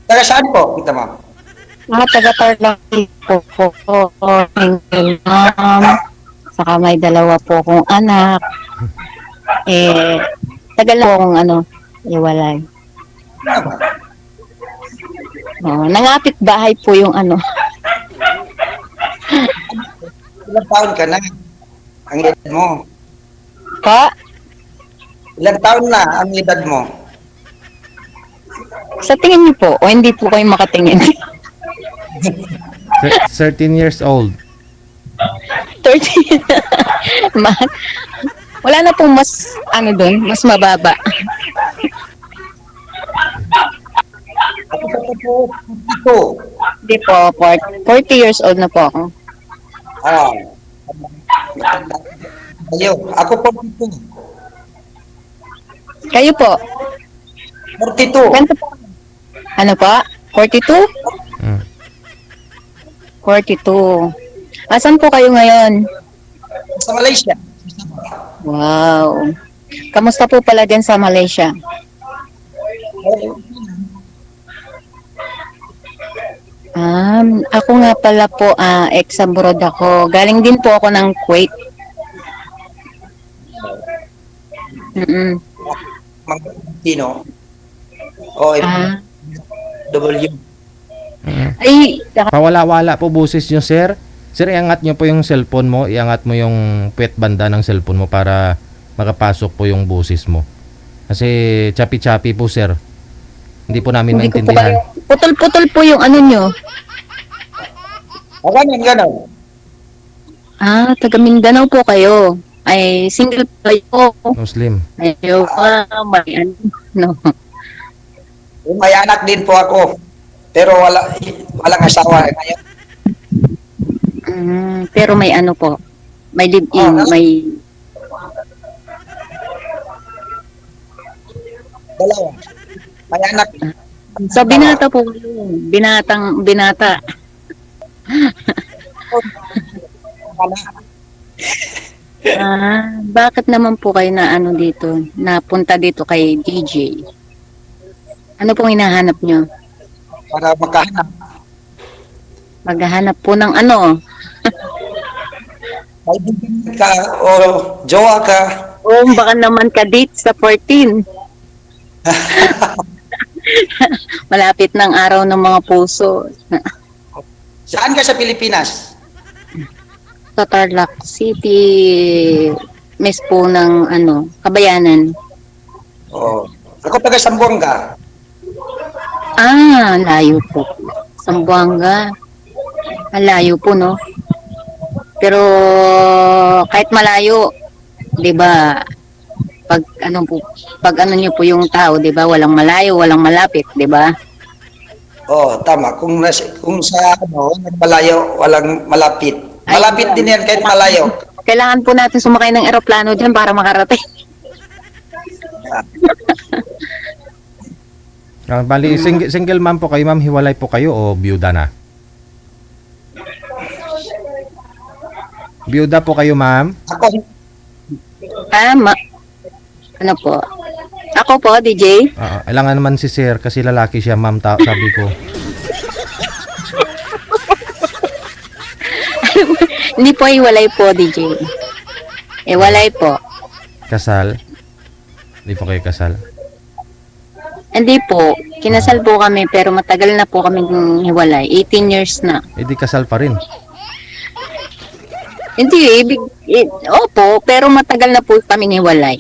Taga saan po kita, ma'am? Taga-Tarlac po. Single mom. Saka may dalawa po akong anak. Eh, tagal po akong iwalay. Nangapit bahay po yung Ilang taon ka na? Ang edad mo? Pa, Ilang taon na ang edad mo? sa tingin niyo po, o hindi po kayo makatingin? 13 years old. 30. Ma- Wala na pong mas, doon, mas mababa. Ako sa po, ito. Hindi po, 40 years old na po ako. Ah. Ayo, ako po ito. Kayo po, 42. kwento po. Ano pa? 42? Mm. 42. Asan po kayo ngayon? Sa Malaysia. Wow. Kamusta po pala dyan sa Malaysia? Ako nga pala po, ex-abroad ako. Galing din po ako ng Kuwait. Mm-mm. Mga Pilipino. O, Ah, W. ay, Pawala-wala po boses nyo, sir. Sir, iangat nyo po yung cellphone mo. Iangat mo yung puwet banda ng cellphone mo para makapasok po yung boses mo. Kasi chapi-chapi po, sir. Hindi po namin hindi ko po maintindihan. kayo. Putol-putol po yung nyo. O, ganun. Taga Mindanao po kayo. Ay, single po kayo. Muslim. Ayaw may no. May anak din po ako. Pero walang asawa ngayon. Pero may po. May live-in, may... Dalawa. May anak. So, binata po kayo. Binata. Bakit naman po kayo na dito? Napunta dito kay DJ? Ano pong hinahanap nyo? Para makahanap. Maghahanap po ng Kaibigan ka o jowa ka. O baka naman ka-date sa 14. Malapit ng araw ng mga puso. Saan ka sa Pilipinas? Sa Tarlac City, mes po ng Kabayanan. Oh. Ako taga Sambuanga. Layo po. Sambuanga. Layo po, no? Pero kahit malayo, 'di ba? Pag niyo po yung tao, 'di ba? Walang malayo, walang malapit, 'di ba? Oh, tama. Kung sa malayo, walang malapit. Malapit din yan kahit malayo. Kailangan po natin sumakay ng eroplano diyan para makarating. Bali, single ma'am po kayo, ma'am. Hiwalay po kayo o byuda na? Byuda po kayo, ma'am? Ako, Ano po? Ako po, DJ. Kailangan naman si sir kasi lalaki siya, ma'am, sabi ko. Hindi po hiwalay po, DJ. Walay po. Kasal? Hindi po kayo kasal? Hindi po. Kinasal po kami pero matagal na po kami hiwalay. 18 years na. Di kasal pa rin. Hindi, opo, pero matagal na po kami hiwalay.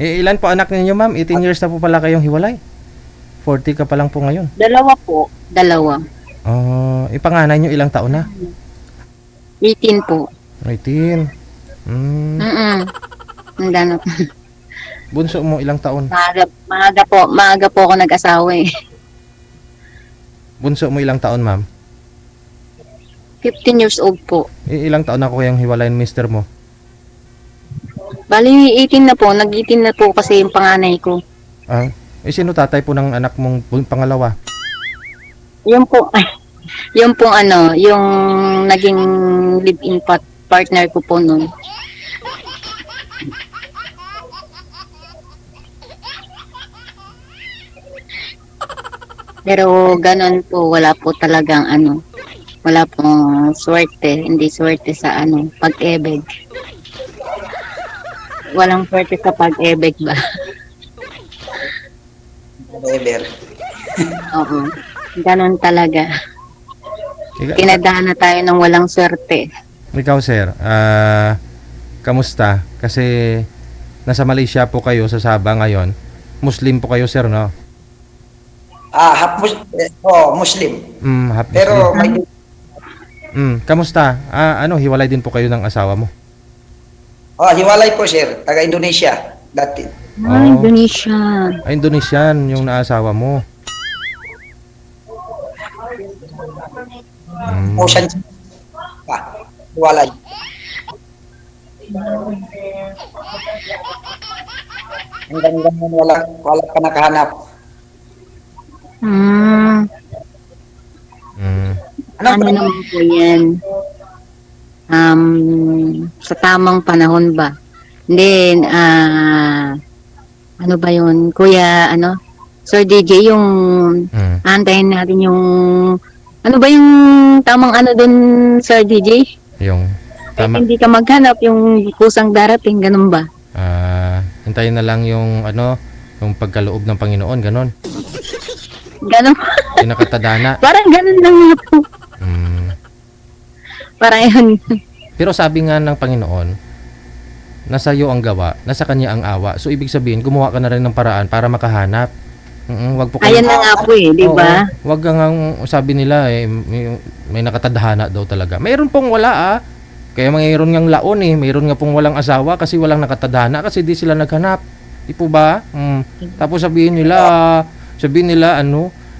Ilan po anak ninyo, ma'am? 18 years na po pala kayong hiwalay. 40 ka pa lang po ngayon. Dalawa po. Dalawa. Panganay nyo ilang taon na? 18 po. 18. Ang gano'n. Bunso mo ilang taon? Maaga po ako nag-asawa eh. Bunso mo ilang taon, ma'am? 15 years old po. Ilang taon na ko kayong hiwalayan, mister mo? Bali, 18 na po. Nag-18 na po kasi yung panganay ko. Sino tatay po ng anak mong pangalawa? Yung po, yung naging live-in partner ko po noon. Pero ganun po, wala po talagang ano, wala pong swerte, hindi swerte sa ano, pag-ibig. Walang swerte sa pag-ibig ba? Ever. Oo. Ganun talaga. Ika- Tinadhana tayo ng walang swerte. Ikaw, sir, kamusta? Kasi nasa Malaysia po kayo sa Sabah ngayon. Muslim po kayo, sir, no? Muslim. Half Pero Muslim. may Kamusta? Hiwalay din po kayo ng asawa mo? hiwalay po sir, taga Indonesia dati. Indonesia. Indonesian yung naasawa mo. Ocean hiwalay. Hanggang ngayon wala pa nakahanap. Hmm, Mm. ano naman po yan? Sa tamang panahon ba? Then, ano ba yun? Kuya, Sir DJ, yung Mm. antayin natin yung, ano ba yung tamang ano dun, Sir DJ? Yung Kahit tama. hindi ka maghanap, yung kusang darating, ganun ba? Hintayin na lang yung yung pagkaloob ng Panginoon, ganon. Ganun. Yung nakatadhana. Parang ganun lang nga po. Mm. Parang yun. Pero sabi nga ng Panginoon, nasa iyo ang gawa, nasa kanya ang awa. So ibig sabihin, gumawa ka na rin ng paraan para makahanap. Wag po Ayan na nga po di ba? Oo, wag kang sabi nila may nakatadhana daw talaga. Mayroon pong wala Kaya mayroon ngang laon mayroon nga pong walang asawa kasi walang nakatadhana kasi di sila naghanap. Di po ba? Tapos sabihin nila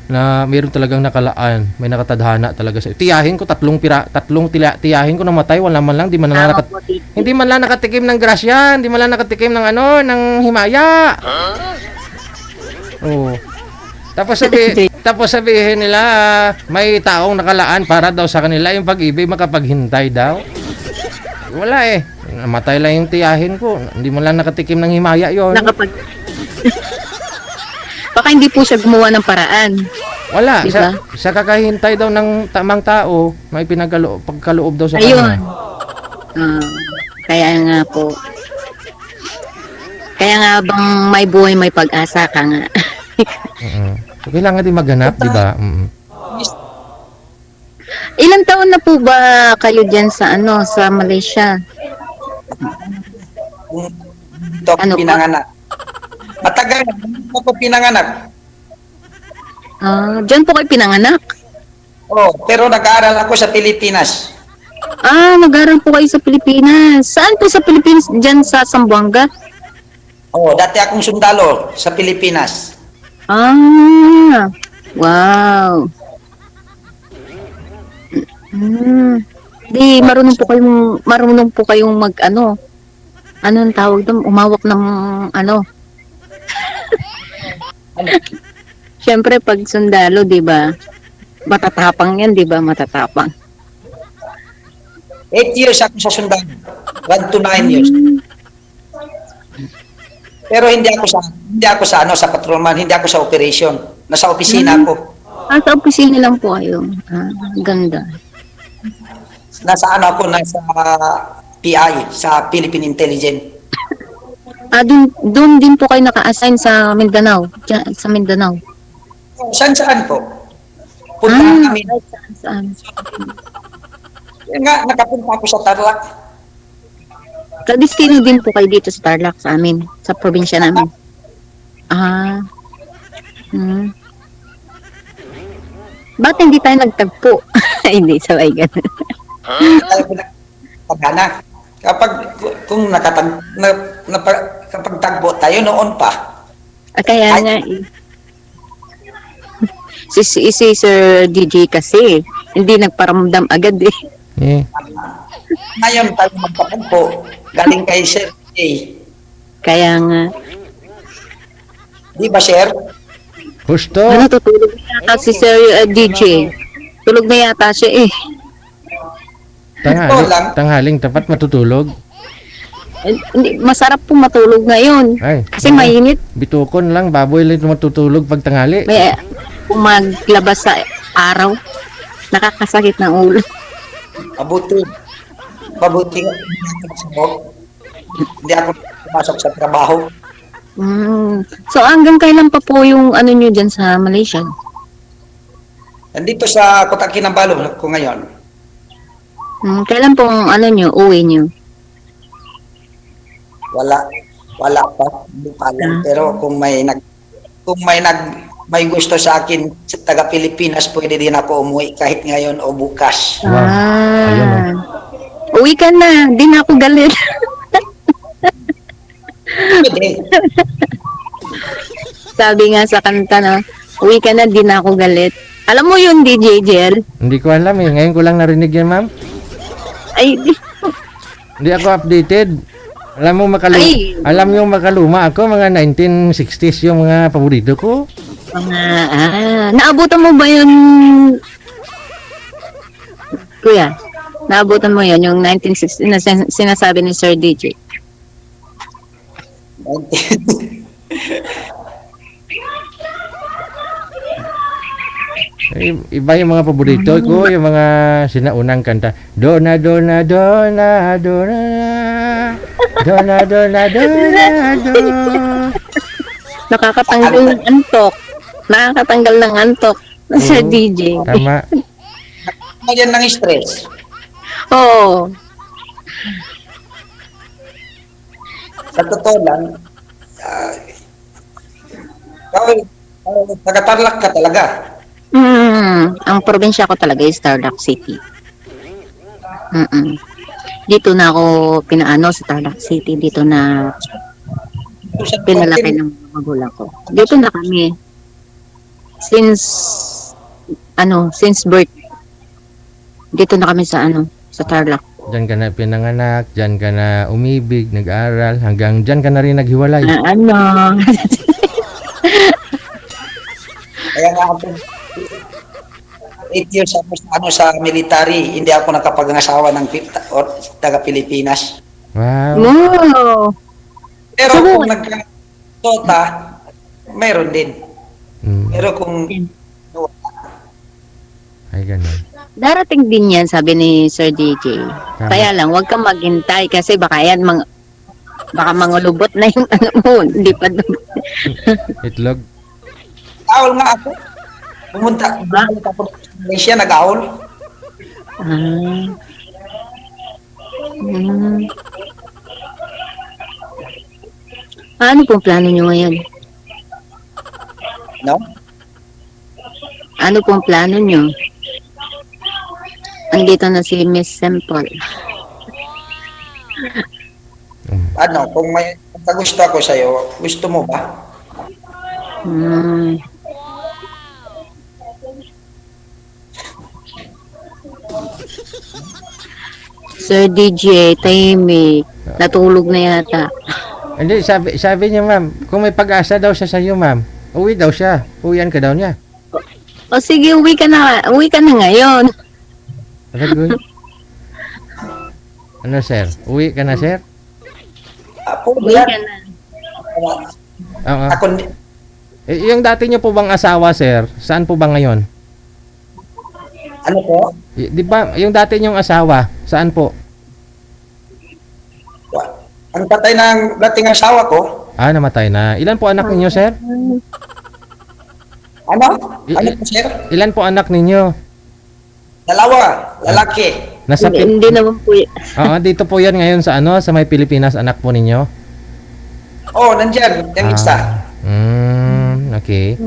na mayroon talagang nakalaan, may nakatadhana talaga sa. Tiyahin ko tiyahin ko namatay, wala man lang hindi man lang nakatikim ng grasya, hindi man lang nakatikim ng ng himaya. Oh. Tapos sabihin nila may taong nakalaan para daw sa kanila yung pag-ibig makapaghintay daw. Wala namatay lang yung tiyahin ko, hindi man lang nakatikim ng himaya yon. Baka hindi po siya gumawa ng paraan. Wala, Diba? sa kakahintay daw ng tamang tao, may pagkaloob daw sa Ayun. kanya. Kaya nga po. Kaya nga bang may buhay, may pag-asa ka nga. So, kailangan din maghanap, di ba? Ilang taon na po ba kayo dyan sa sa Malaysia? Dito ako Ano pa? pinanganak. Matagal na dito ako pinanganak. Dyan po kayo pinanganak? Pero nag-aaral ako sa Pilipinas. Nag-aral po kayo sa Pilipinas. Saan po sa Pilipinas? Dyan sa Zamboanga? Dati akong sundalo sa Pilipinas. Wow. Di marunong po kayong mag anong tawag doon, umawak ng Siyempre pag sundalo, 'di ba? Matatapang 'yan, 'di ba? Matatapang. 8 years ako sa sundalo. 1 to 9 years. Pero hindi ako sa patrolman, hindi ako sa operation. Nasa opisina ako. Sa opisina lang po kayo. Ganda. Nasa PI, sa Philippine Intelligence. Doon din po kayo naka-assign sa Mindanao. Diyan, sa Mindanao. Saan po? Punta kami. Saan? Nakapunta ako sa Tarlac. Kadistino din po kayo dito sa Tarlac sa amin, sa probinsya namin. Ba't hindi tayo nagtagpo? Hindi, sabay ganun. Tayo pinagpagana. Kung nakapagtagbo tayo noon pa. Kaya nga si Sir DJ kasi hindi nagparamdam agad Ngayon tayo magpatagpo. Galing kay Sir J. Kaya nga. Di ba, Sir? Gusto. Tutulog na yata si Sir DJ. Tulog na yata siya Tanghaling tapat matutulog. Hindi, masarap po matulog ngayon. Ay, Kasi mainit. bitukon lang, baboy lang matutulog pag tanghali. pong maglabas sa araw. Nakakasakit ng ulo. Mabuti hindi ako pumasok sa trabaho. So hanggang kailan pa po yung ano nyo dyan sa Malaysia? Nandito sa Kota Kinabalu ko ngayon. Kailan pong ano nyo, uwi nyo? Wala pa, hindi pa alam. Pero kung may gusto sa akin sa taga Pilipinas, pwede din ako umuwi kahit ngayon o bukas. Wow. Ayun, Uwi ka na, di na ako galit. Pwede. Sabi nga sa kanta na, uwi ka na, di na ako galit. Alam mo yun, DJ Jel? Hindi ko alam eh. Ngayon ko lang narinig yan, ma'am. Ay, Hindi ako updated. Alam mo Ay. alam yung makaluma ako, mga 1960s yung mga paborito ko. naabutan mo ba yun, Kuya? Naabutan mo yun, yung 1960 na sinasabi ni Sir DJ? Iba yung mga paborito ko, yung mga sinaunang kanta. Dona, dona, dona, dona, dona, dona, dona, dona. Nakakatanggal ng antok. Nakakatanggal ng antok. Sir DJ. Tama. Yan ng stress. Oo. Sa totoo lang, taga-Tarlac ka talaga. Ang probinsya ko talaga is Tarlac City. Dito na ako pinaano sa Tarlac City. Dito na pinalaki ng mga magulang ko. Dito na kami. Since birth. Dito na kami sa sa Tarlac. Diyan ka na pinanganak, diyan ka na umibig, nag-aral, hanggang diyan ka na rin naghiwalay. Kaya nga ako, 8 years ako sa military, hindi ako nakapag-asawa ng taga-Pilipinas. Wow. Wow. Pero kung nagkakota, mayroon din. Pero kung Ay, ganun. Darating din yan, sabi ni Sir DJ. Kaya lang, huwag kang maghintay kasi baka yan, baka mangulubot na yung ano mo. Hindi pa doon. Itlog. nag-aul nga ako. Pumunta ako sa Malaysia, nag-aul. Ano pong plano nyo ngayon? No? Ano pong plano nyo? Andito na si Miss Simple. Ano, kung may gusto ako sa'yo, gusto mo ba? Sir DJ, tahimik. Natulog na yata. Hindi, sabi niya, ma'am, kung may pag-asa daw siya sa iyo, ma'am, uwi daw siya. Uwian ka daw niya. O sige, uwi ka na ngayon. Agad, ano, sir? Uwi ka na, sir? Ako, Uwi ka na. Oo. Ako, Yung dati niyo po bang asawa, sir? Saan po ba ngayon? ano po? Di ba, yung dati niyong asawa, saan po? Ang tatay ng dating asawa ko, Namatay na. Ilan po anak ninyo, sir? ano? Ano po, sir? Ilan po anak ninyo? Dalawa, lalaki. Nasa Hindi naman po Oo, dito po 'yan ngayon sa sa may Pilipinas, anak po ninyo. Oh, nandyan, yung isa. Okay.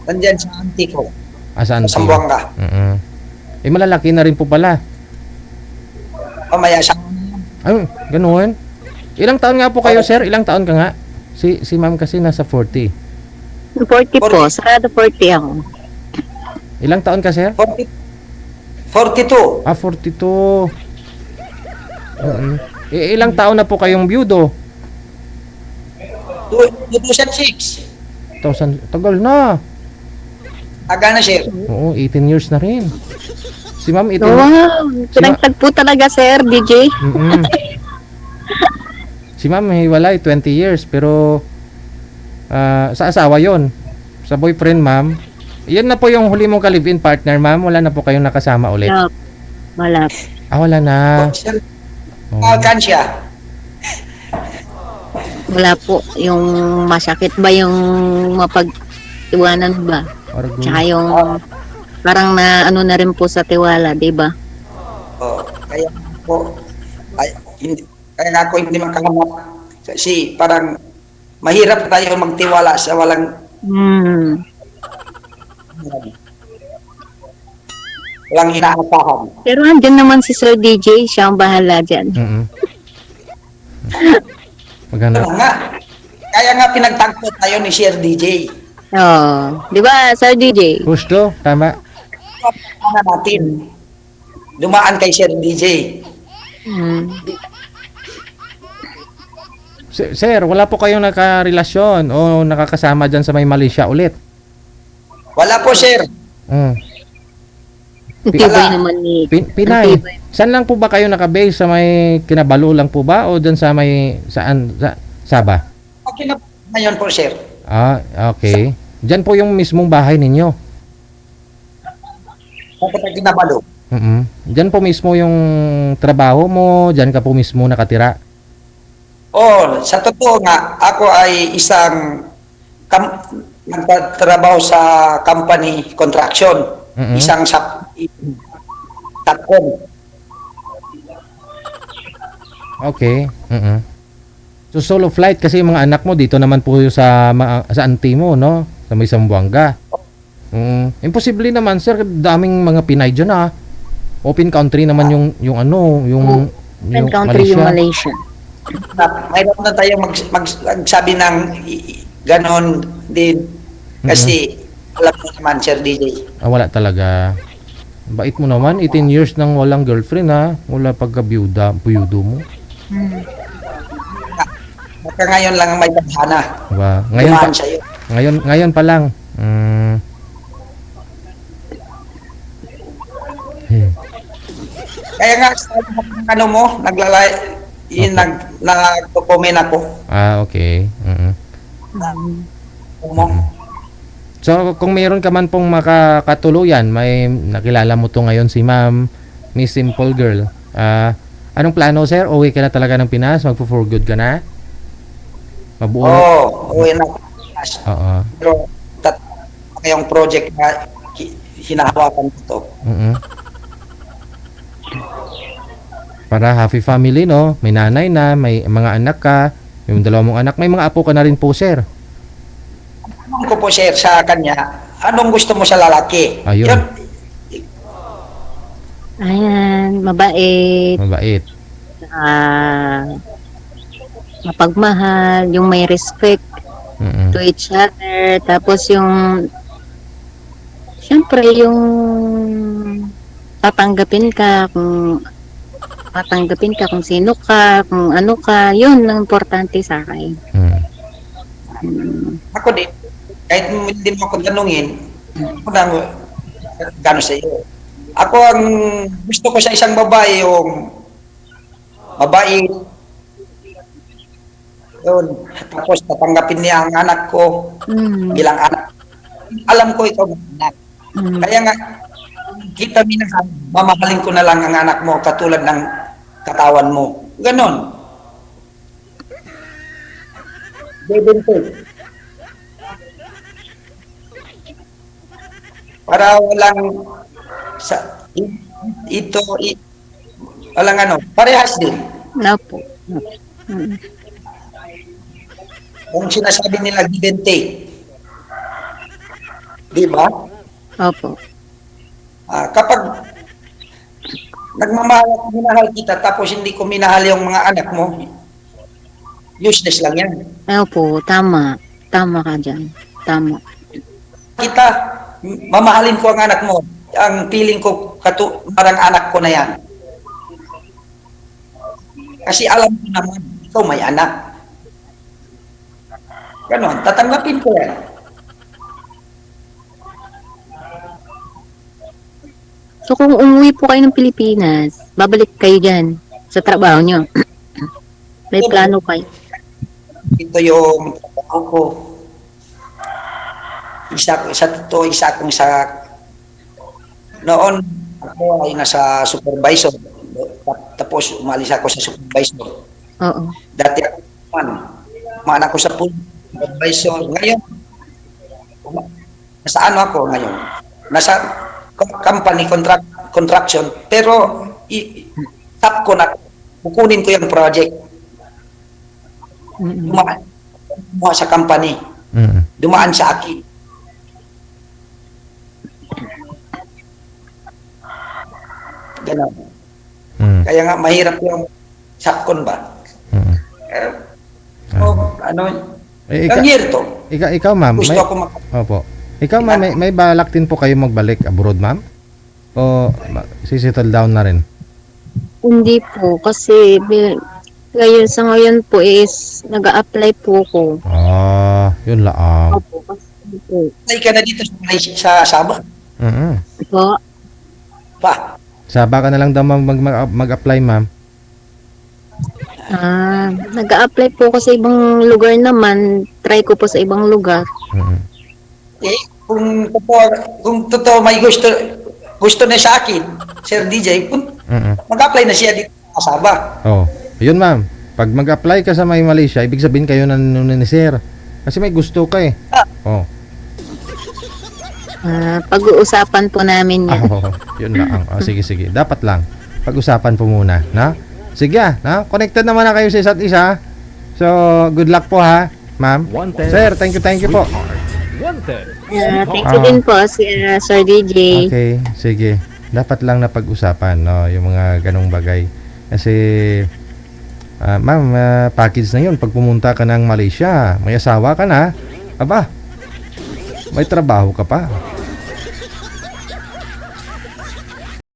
Nandyan sa auntie ko, Saan sa po? Sambuanga. Malalaki na rin po pala. Mamaya siya. Ay, ganoon. Ilang taon nga po kayo, sir? Ilang taon ka nga? Si ma'am kasi nasa 40. 40 po. Sarado 40 ako. Ilang taon ka, sir? 42. 42. Ilang taon na po kayong byudo? 2006. Tagal na. Aga na, sir. Oo, 18 years na rin. Si ma'am, 18. Wow. Pinagtagpo talaga, Sir DJ. Si ma'am, hiwalay 20 years. Pero, sa asawa yon. Sa boyfriend, ma'am. Yan na po yung huli mong ka-live-in partner, ma'am. Wala na po kayong nakasama ulit. Wala. Wala. Wala na. Sir, Oh. kansya. Wala po. Yung masakit ba yung mapag-iwanan ba? Argo. Tsaka yung parang na ano na rin po sa tiwala, di ba? Kaya po, kaya nga ako hindi makahanap. Kasi parang mahirap tayo magtiwala sa walang inaasahan. Pero andyan naman si Sir DJ, siya ang bahala dyan. Mm-mm. Maganda. Ano nga, kaya nga pinagtagpo tayo ni Sir DJ. Oh, di ba, Sir DJ? Gusto? Tama. Ano natin, dumaan kay Sir DJ. Mm. Sir, wala po kayong nakarelasyon o nakakasama dyan sa may Malaysia ulit? Wala po, Sir. Mm. Ang tibay naman ni... Pinay. ang tibay. Saan lang po ba kayo nakabase? Sa may Kinabalu lang po ba? O dyan sa may... Saan? Sa Sabah? Okay na ngayon po, Sir. Okay. Dyan po yung mismong bahay ninyo. Bakit ang Kinabalu? Dyan po mismo yung trabaho mo, dyan ka po mismo nakatira. Sa totoo nga, ako ay isang nagtatrabaho sa company construction. Mm-mm. Isang satcom. Okay. So solo flight kasi yung mga anak mo dito naman po sa auntie mo, no? Sa may Zamboanga. Imposible naman, sir, daming mga Pinay dyan, ha. Open country naman yung Open country yung Malaysia. Mayroon na tayo magsabi ng ganon din. Kasi alam mo naman, Sir DJ. Wala talaga. Bait mo naman, 18 years nang walang girlfriend, ha. Wala pagka-biyudo mo. Baka ngayon lang ang may tadhana. Diba? Dumaan sa'yo. Ngayon pa lang. Kaya nga, ano mo, nag-comment ako. Okay. Mo. So, kung mayroon ka man pong makakatuluyan, may nakilala mo to ngayon si Ma'am, Miss Simple Girl. Anong plano, sir? Uwi ka na talaga ng Pinas? Magpo-for good ka na? Mabuo na? Uwi na. Oo. Pero, yung project na hinahawakan ko. Para happy family, no? May nanay na, may mga anak ka, yung dalawang mong anak, may mga apo ka na rin po, sir. Tanong ko po, Sir, sa kanya, anong gusto mo sa lalaki? Ayun. Ayan, mabait. Mabait. Mapagmahal, yung may respect to each other. Tapos yung, syempre, yung tatanggapin ka kung sino ka, kung ano ka, yun ang importante sa akin. Ako din, kahit hindi mo ako tanungin, ako na gano'n sa iyo. Ako ang gusto ko sa isang babae, yung mabait. Yun. Tapos tatanggapin niya ang anak ko bilang anak. Alam ko ikaw ang anak. Kaya nga, kita minsan, mamahalin ko na lang ang anak mo katulad ng katawan mo. Ganon. Para walang walang ano, parehas din. Opo. Kung sinasabi nila give and take. Di ba? Opo. Kapag nagmamahal at minahal kita tapos hindi ko minahal yung mga anak mo, useless lang yan. Opo, tama. Tama ka dyan. Tama. Kita, mamahalin ko ang anak mo. Ang feeling ko, parang anak ko na yan. Kasi alam ko naman, ikaw may anak. Ganon, tatanggapin ko yan. So kung umuwi po kayo ng Pilipinas, babalik kayo dyan sa trabaho nyo. May plano kayo. Ito yung trabaho ko. sa totoo, isa akong sa noon ako ay nasa supervisor. Tapos umalis ako sa supervisor. Oo. Dati ako man ako sa pool supervisor. Ngayon, nasa ano ako ngayon? Nasa company construction. Pero tap ko na, kukunin ko yung project. Dumaan sa company. Dumaan sa akin. Ganun. Kaya nga mahirap yung sakon ba? Ano? Ang year to. Ikaw ma'am, Gusto ako opo. Ikaw ma'am, may balak din po kayo magbalik abroad ma'am? O sisettle down na rin? Hindi po, kasi ngayon sa ngayon po is nag-a-apply po ko. Yun lang. Opo, kasi po. Ay ka na dito sa Sabah. Po, Pa. Saba ka na lang daw mag-apply ma'am. nag-a-apply po ko sa ibang lugar naman. Try ko po sa ibang lugar. Eh, kung totoo may gusto na sa akin, Sir DJ, mag-apply na siya dito sa Sabah. Yun ma'am. Pag mag-apply ka sa Malaysia, ibig sabihin kayo na ni sir. Kasi may gusto ka eh. Pag-uusapan po namin yan. Yun lang. Sige. Dapat lang. Pag-usapan po muna. Na? Sige Connected naman na kayo sa isa't isa. So, good luck po ha, ma'am. Sir, thank you po. Thank you din po, Sir DJ. Okay, sige. Dapat lang na pag-usapan, no, yung mga ganong bagay. Kasi, ma'am, package na yun. Pag pumunta ka ng Malaysia, may asawa ka na, aba, may trabaho ka pa.